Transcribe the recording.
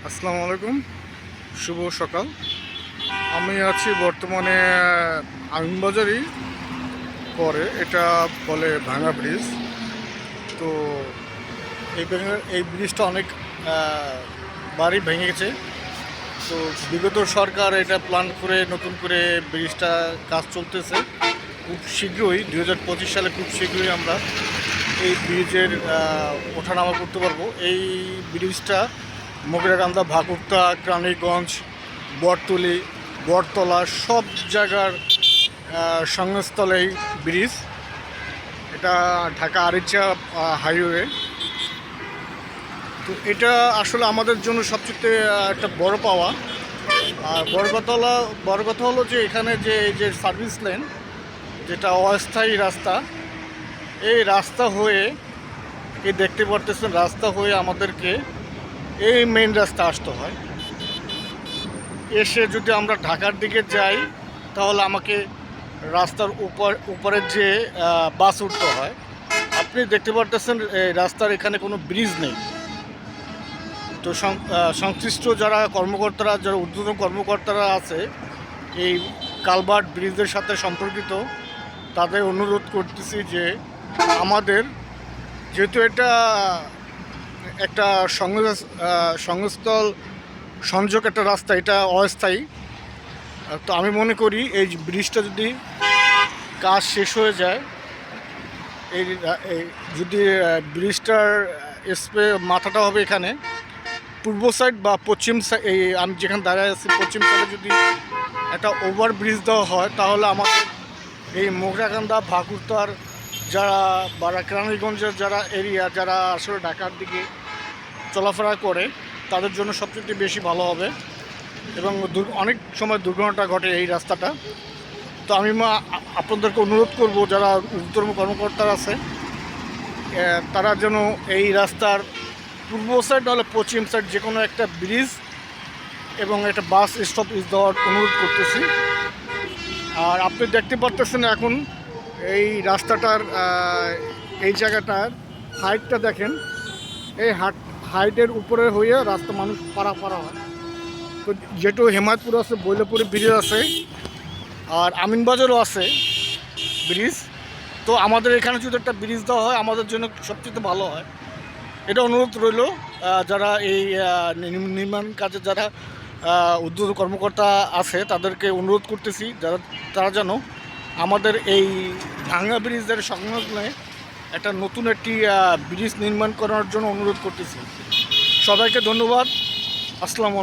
আসসালামু আলাইকুম, শুভ সকাল। আমি আছি বর্তমানে আমিনবাজারই পরে, এটা বলে ভাঙা ব্রিজ। তো এই ব্রিজটা অনেক বাড়ি ভেঙে গেছে। তো বিগত সরকার এটা প্ল্যান করে নতুন করে ব্রিজটা কাজ চলতেছে। খুব শীঘ্রই 2025 সালে খুব শীঘ্রই আমরা এই ব্রিজের ওঠানামা করতে পারবো। এই ব্রিজটা মগরাকান্দা, ভাকুরতা, কেরানীগঞ্জ, বটতলী, বটতলা সব জায়গার সঙ্গস্থলেই ব্রিজ। এটা ঢাকা আরিচা হাইওয়ে। তো এটা আসলে আমাদের জন্য সবচেয়ে একটা বড় পাওয়া। আর বড় কথা হলো যে এখানে যে এই যে সার্ভিস লেন, যেটা অস্থায়ী রাস্তা, এই রাস্তা হয়ে এই দেখতে পারতেছেন, রাস্তা হয়ে আমাদেরকে এই মেইন রাস্তা আসতে হয়। এসে যদি আমরা ঢাকার দিকে যাই তাহলে আমাকে রাস্তার উপরে যে বাস উঠতে হয়। আপনি দেখতে পারতেছেন এই রাস্তার এখানে কোনো ব্রিজ নেই। তো সংশ্লিষ্ট যারা কর্মকর্তারা, যারা ঊর্ধ্বতন কর্মকর্তারা আছে এই কালভার্ট ব্রিজের সাথে সম্পর্কিত, তাদের অনুরোধ করতেছি যে আমাদের, যেহেতু এটা একটা সংস্থল সংযোগ একটা রাস্তা, এটা অস্থায়ী। তো আমি মনে করি এই ব্রিজটা যদি কাজ শেষ হয়ে যায়, এই যদি ব্রিজটার মাথাটা হবে এখানে পূর্ব সাইড বা পশ্চিম সাইড, এই আমি যেখানে দাঁড়িয়ে আছি পশ্চিম সাইডে যদি একটা ওভার ব্রিজ দেওয়া হয় তাহলে আমাদের এই মোগরাকান্দা, ভাকুরতার যারা বা কেরানীগঞ্জের যারা এরিয়া, যারা আসলে ঢাকার দিকে চলাফেরা করে, তাদের জন্য সবচেয়ে বেশি ভালো হবে। এবং অনেক সময় দুর্ঘটনা ঘটে এই রাস্তাটা। তো আমি আপনাদেরকে অনুরোধ করব, যারা ঊর্ধ্বতন কর্মকর্তারা আছে তারা যেন এই রাস্তার পূর্ব সাইড নাহলে পশ্চিম সাইড যে কোনো একটা ব্রিজ এবং একটা বাস স্টপেজ দেওয়ার অনুরোধ করতেছি। আর আপনি দেখতে পারতেছেন এখন এই রাস্তাটার এই জায়গাটার হাইটটা দেখেন। এই হাইটের উপরে হয়ে রাস্তা মানুষ পারা হয়। তো যেহেতু হেমায়তপুর আছে, বৈলপুরে ব্রিজ আছে, আর আমিনবাজারও আছে ব্রিজ। তো আমাদের এখানে যদি একটা ব্রিজ দেওয়া হয় আমাদের জন্য সবচেয়ে ভালো হয়। এটা অনুরোধ রইল যারা এই নির্মাণ কাজে যারা ঊর্ধ্বতন কর্মকর্তা আছে তাদেরকে অনুরোধ করতেছি, তারা যেন আমাদের এই ভাঙা ব্রিজের সংলগ্নে একটা নতুন একটি ব্রিজ নির্মাণ করার জন্য অনুরোধ করতেছি। সবাইকে ধন্যবাদ। আসসালামু আলাইকুম।